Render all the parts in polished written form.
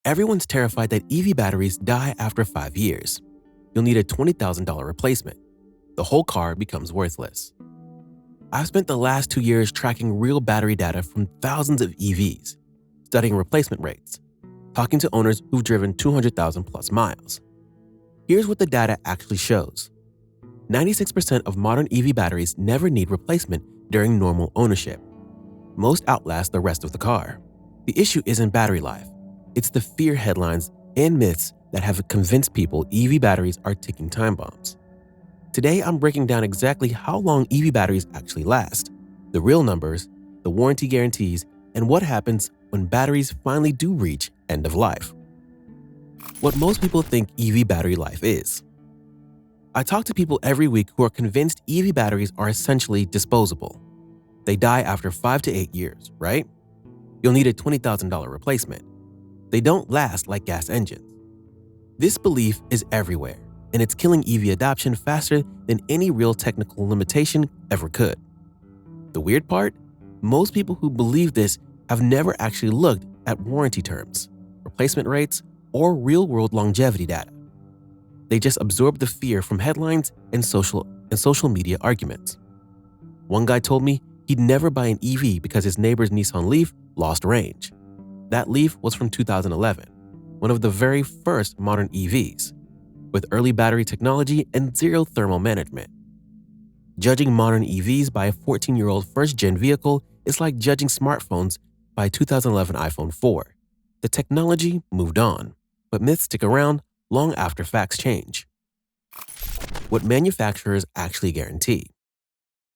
Everyone's terrified that EV batteries die after 5 years. You'll need a $20,000 replacement. The whole car becomes worthless. I've spent the last 2 years tracking real battery data from thousands of EVs, studying replacement rates, talking to owners who've driven 200,000 plus miles. Here's what the data actually shows. 96% of modern EV batteries never need replacement during normal ownership. Most outlast the rest of the car. The issue isn't battery life. It's the fear headlines and myths that have convinced people EV batteries are ticking time bombs. Today, I'm breaking down exactly how long EV batteries actually last, the real numbers, the warranty guarantees, and what happens when batteries finally do reach end of life. What most people think EV battery life is. I talk to people every week who are convinced EV batteries are essentially disposable. They die after 5 to 8 years, right? You'll need a $20,000 replacement. They don't last like gas engines. This belief is everywhere, and it's killing EV adoption faster than any real technical limitation ever could. The weird part? Most people who believe this have never actually looked at warranty terms, replacement rates, or real-world longevity data. They just absorb the fear from headlines and social media arguments. One guy told me he'd never buy an EV because his neighbor's Nissan Leaf lost range. That Leaf was from 2011, one of the very first modern EVs, with early battery technology and zero thermal management. Judging modern EVs by a 14-year-old first-gen vehicle is like judging smartphones by a 2011 iPhone 4. The technology moved on, but myths stick around long after facts change. What manufacturers actually guarantee.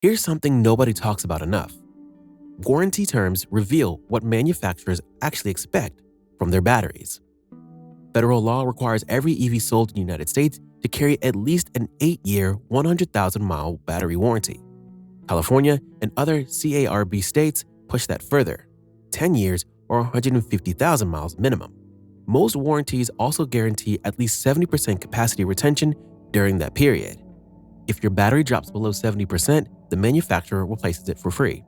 Here's something nobody talks about enough. Warranty terms reveal what manufacturers actually expect from their batteries. Federal law requires every EV sold in the United States to carry at least an 8-year, 100,000-mile battery warranty. California and other CARB states push that further, 10 years or 150,000 miles minimum. Most warranties also guarantee at least 70% capacity retention during that period. If your battery drops below 70%, the manufacturer replaces it for free.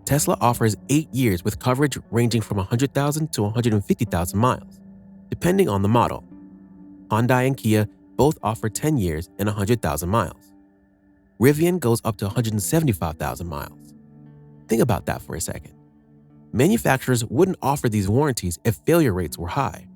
Tesla offers 8 years with coverage ranging from 100,000 to 150,000 miles, depending on the model. Hyundai and Kia both offer 10 years and 100,000 miles. Rivian goes up to 175,000 miles. Think about that for a second. Manufacturers wouldn't offer these warranties if failure rates were high.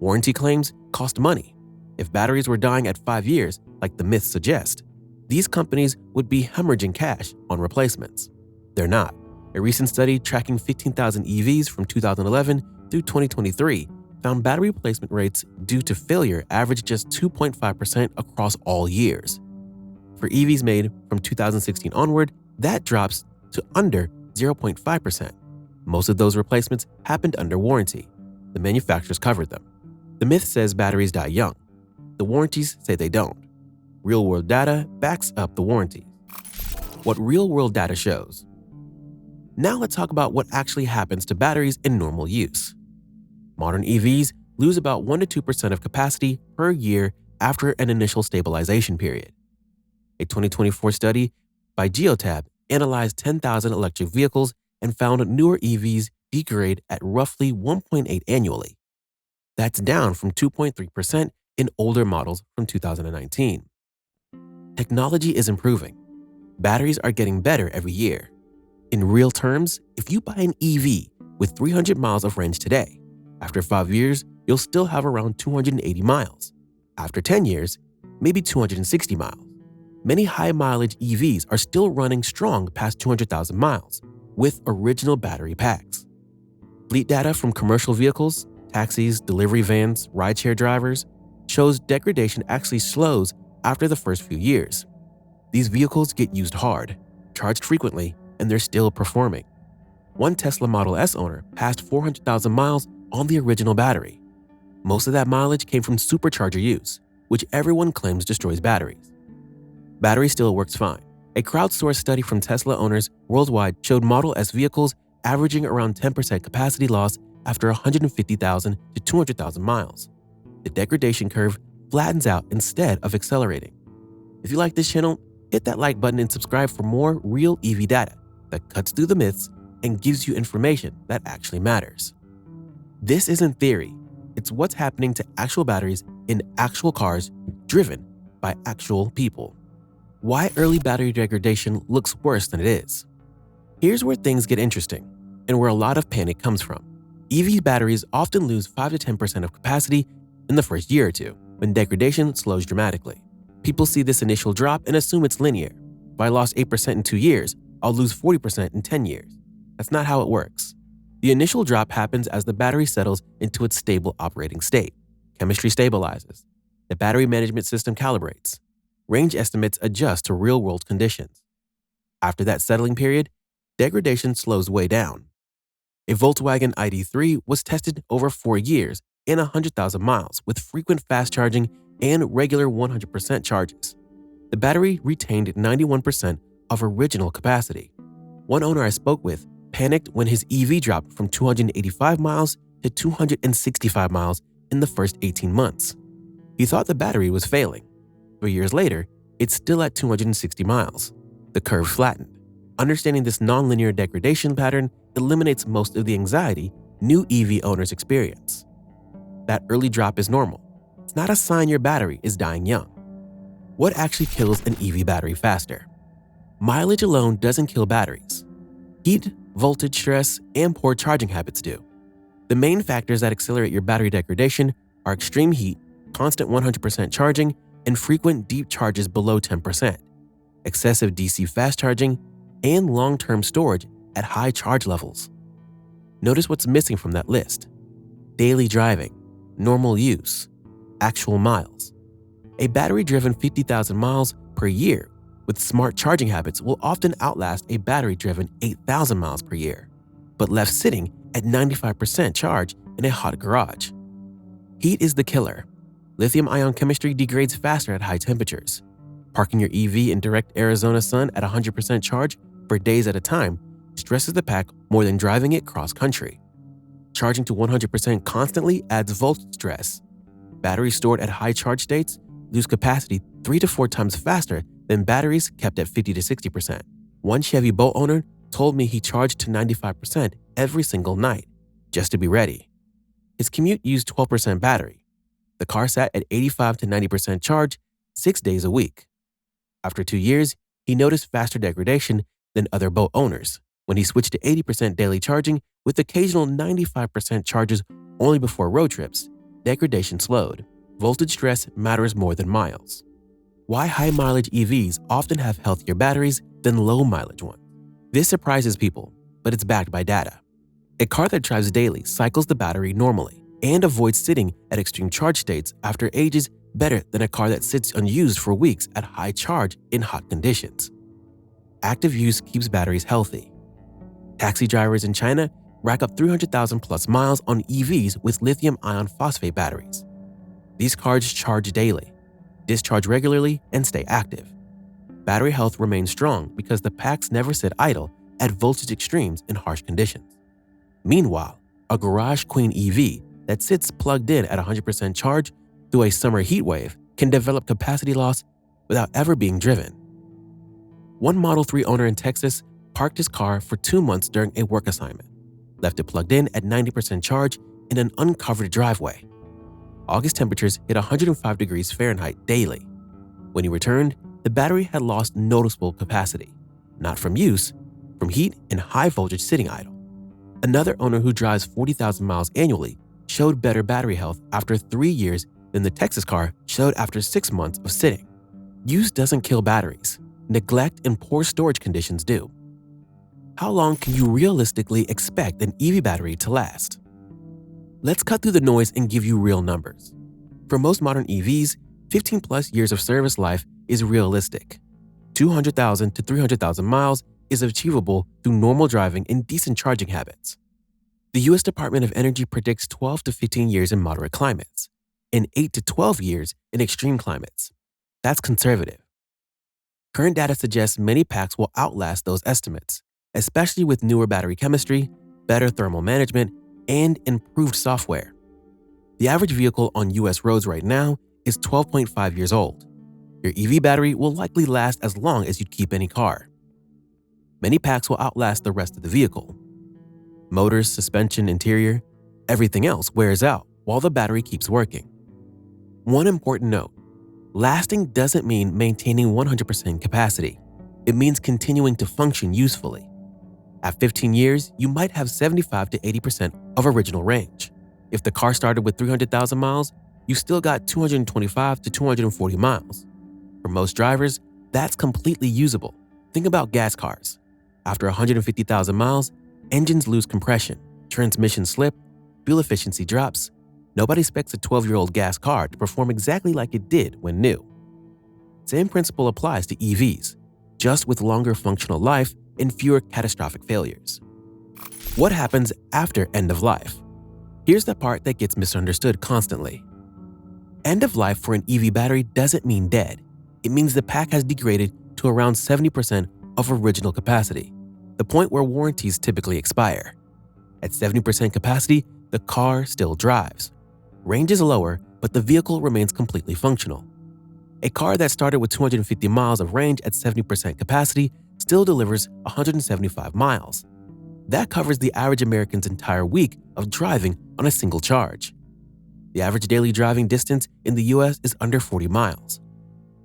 Warranty claims cost money. If batteries were dying at 5 years, like the myths suggest, these companies would be hemorrhaging cash on replacements. They're not. A recent study tracking 15,000 EVs from 2011 through 2023 found battery replacement rates due to failure averaged just 2.5% across all years. For EVs made from 2016 onward, that drops to under 0.5%. Most of those replacements happened under warranty. The manufacturers covered them. The myth says batteries die young. The warranties say they don't. Real-world data backs up the warranties. What real-world data shows. Now let's talk about what actually happens to batteries in normal use. Modern EVs lose about 1 to 2% of capacity per year after an initial stabilization period. A 2024 study by Geotab analyzed 10,000 electric vehicles and found newer EVs degrade at roughly 1.8 annually. That's down from 2.3% in older models from 2019. Technology is improving. Batteries are getting better every year. In real terms, if you buy an EV with 300 miles of range today, after 5 years, you'll still have around 280 miles. After 10 years, maybe 260 miles. Many high-mileage EVs are still running strong past 200,000 miles with original battery packs. Fleet data from commercial vehicles, taxis, delivery vans, rideshare drivers shows degradation actually slows after the first few years. These vehicles get used hard, charged frequently, and they're still performing. One Tesla Model S owner passed 400,000 miles on the original battery. Most of that mileage came from supercharger use, which everyone claims destroys batteries. Battery still works fine. A crowdsourced study from Tesla owners worldwide showed Model S vehicles averaging around 10% capacity loss after 150,000 to 200,000 miles. The degradation curve flattens out instead of accelerating. If you like this channel, hit that like button and subscribe for more real EV data that cuts through the myths and gives you information that actually matters. This isn't theory. It's what's happening to actual batteries in actual cars driven by actual people. Why early battery degradation looks worse than it is. Here's where things get interesting and where a lot of panic comes from. EV batteries often lose 5 to 10% of capacity in the first year or two, when degradation slows dramatically. People see this initial drop and assume it's linear. If I lost 8% in 2 years, I'll lose 40% in 10 years. That's not how it works. The initial drop happens as the battery settles into its stable operating state. Chemistry stabilizes. The battery management system calibrates. Range estimates adjust to real-world conditions. After that settling period, degradation slows way down. A Volkswagen ID.3 was tested over 4 years and 100,000 miles with frequent fast charging and regular 100% charges. The battery retained 91% of original capacity. One owner I spoke with panicked when his EV dropped from 285 miles to 265 miles in the first 18 months. He thought the battery was failing. 3 years later, it's still at 260 miles. The curve flattened. Understanding this nonlinear degradation pattern eliminates most of the anxiety new EV owners experience. That early drop is normal. It's not a sign your battery is dying young. What actually kills an EV battery faster? Mileage alone doesn't kill batteries. Heat, voltage stress, and poor charging habits do. The main factors that accelerate your battery degradation are extreme heat, constant 100% charging, and frequent deep charges below 10%, excessive DC fast charging, and long-term storage at high charge levels. Notice what's missing from that list. Daily driving, normal use, actual miles. A battery-driven 50,000 miles per year with smart charging habits will often outlast a battery-driven 8,000 miles per year, but left sitting at 95% charge in a hot garage. Heat is the killer. Lithium-ion chemistry degrades faster at high temperatures. Parking your EV in direct Arizona sun at 100% charge for days at a time stresses the pack more than driving it cross-country. Charging to 100% constantly adds voltage stress. Batteries stored at high charge states lose capacity 3 to 4 times faster than batteries kept at 50 to 60%. One Chevy Bolt owner told me he charged to 95% every single night, just to be ready. His commute used 12% battery. The car sat at 85 to 90% charge 6 days a week. After 2 years, he noticed faster degradation than other boat owners when he switched to 80% daily charging with occasional 95% charges only before road trips. Degradation slowed. Voltage stress matters more than miles. Why high-mileage EVs often have healthier batteries than low-mileage ones. This surprises people, but it's backed by data. A car that drives daily cycles the battery normally and avoids sitting at extreme charge states after ages better than a car that sits unused for weeks at high charge in hot conditions. Active use keeps batteries healthy. Taxi drivers in China rack up 300,000 plus miles on EVs with lithium iron phosphate batteries. These cars charge daily, discharge regularly, and stay active. Battery health remains strong because the packs never sit idle at voltage extremes in harsh conditions. Meanwhile, a garage queen EV that sits plugged in at 100% charge through a summer heat wave can develop capacity loss without ever being driven. One Model 3 owner in Texas parked his car for 2 months during a work assignment, left it plugged in at 90% charge in an uncovered driveway. August temperatures hit 105 degrees Fahrenheit daily. When he returned, the battery had lost noticeable capacity, not from use, from heat and high voltage sitting idle. Another owner who drives 40,000 miles annually showed better battery health after 3 years than the Texas car showed after 6 months of sitting. Use doesn't kill batteries. Neglect and poor storage conditions do. How long can you realistically expect an EV battery to last? Let's cut through the noise and give you real numbers. For most modern EVs, 15 plus years of service life is realistic. 200,000 to 300,000 miles is achievable through normal driving and decent charging habits. The US Department of Energy predicts 12 to 15 years in moderate climates and 8 to 12 years in extreme climates. That's conservative. Current data suggests many packs will outlast those estimates, especially with newer battery chemistry, better thermal management, and improved software. The average vehicle on US roads right now is 12.5 years old. Your EV battery will likely last as long as you'd keep any car. Many packs will outlast the rest of the vehicle. Motors, suspension, interior, everything else wears out while the battery keeps working. One important note: lasting doesn't mean maintaining 100% capacity. It means continuing to function usefully. At 15 years, you might have 75 to 80% of original range. If the car started with 300,000 miles, you still got 225 to 240 miles. For most drivers, that's completely usable. Think about gas cars. After 150,000 miles, engines lose compression, transmissions slip, fuel efficiency drops. Nobody expects a 12-year-old gas car to perform exactly like it did when new. Same principle applies to EVs, just with longer functional life and fewer catastrophic failures. What happens after end of life? Here's the part that gets misunderstood constantly. End of life for an EV battery doesn't mean dead. It means the pack has degraded to around 70% of original capacity, the point where warranties typically expire. At 70% capacity, the car still drives. Range is lower, but the vehicle remains completely functional. A car that started with 250 miles of range at 70% capacity still delivers 175 miles. That covers the average American's entire week of driving on a single charge. The average daily driving distance in the US is under 40 miles.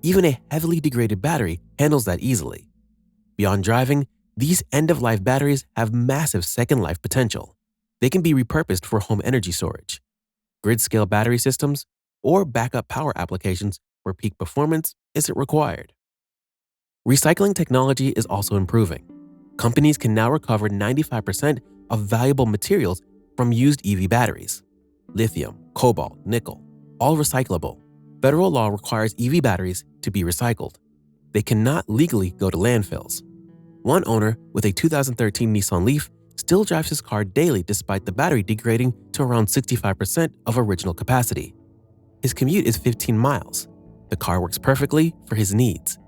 Even a heavily degraded battery handles that easily. Beyond driving, these end-of-life batteries have massive second life potential. They can be repurposed for home energy storage, grid-scale battery systems, or backup power applications where peak performance isn't required. Recycling technology is also improving. Companies can now recover 95% of valuable materials from used EV batteries. Lithium, cobalt, nickel, all recyclable. Federal law requires EV batteries to be recycled. They cannot legally go to landfills. One owner with a 2013 Nissan Leaf still drives his car daily despite the battery degrading to around 65% of original capacity. His commute is 15 miles. The car works perfectly for his needs.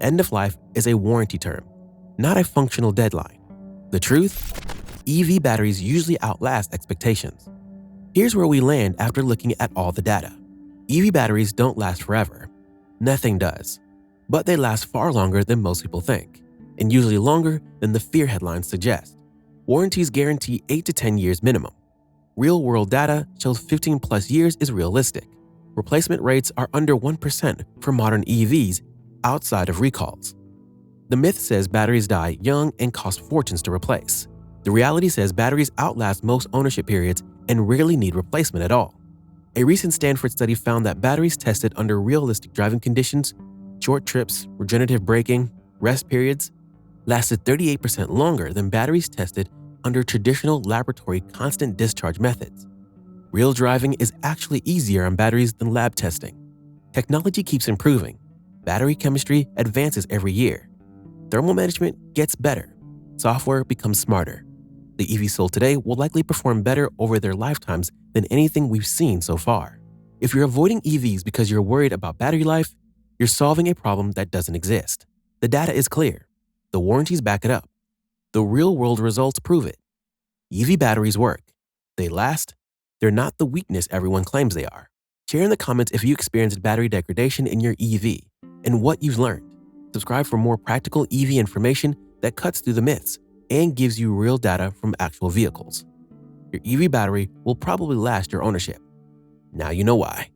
End of life is a warranty term, not a functional deadline. The truth? EV batteries usually outlast expectations. Here's where we land after looking at all the data. EV batteries don't last forever. Nothing does. But they last far longer than most people think, and usually longer than the fear headlines suggest. Warranties guarantee 8 to 10 years minimum. Real-world data shows 15 plus years is realistic. Replacement rates are under 1% for modern EVs outside of recalls. The myth says batteries die young and cost fortunes to replace. The reality says batteries outlast most ownership periods and rarely need replacement at all. A recent Stanford study found that batteries tested under realistic driving conditions, short trips, regenerative braking, rest periods, lasted 38% longer than batteries tested under traditional laboratory constant discharge methods. Real driving is actually easier on batteries than lab testing. Technology keeps improving. Battery chemistry advances every year. Thermal management gets better. Software becomes smarter. The EVs sold today will likely perform better over their lifetimes than anything we've seen so far. If you're avoiding EVs because you're worried about battery life, you're solving a problem that doesn't exist. The data is clear. The warranties back it up. The real-world results prove it. EV batteries work. They last. They're not the weakness everyone claims they are. Share in the comments if you experienced battery degradation in your EV and what you've learned. Subscribe for more practical EV information that cuts through the myths and gives you real data from actual vehicles. Your EV battery will probably last your ownership. Now you know why.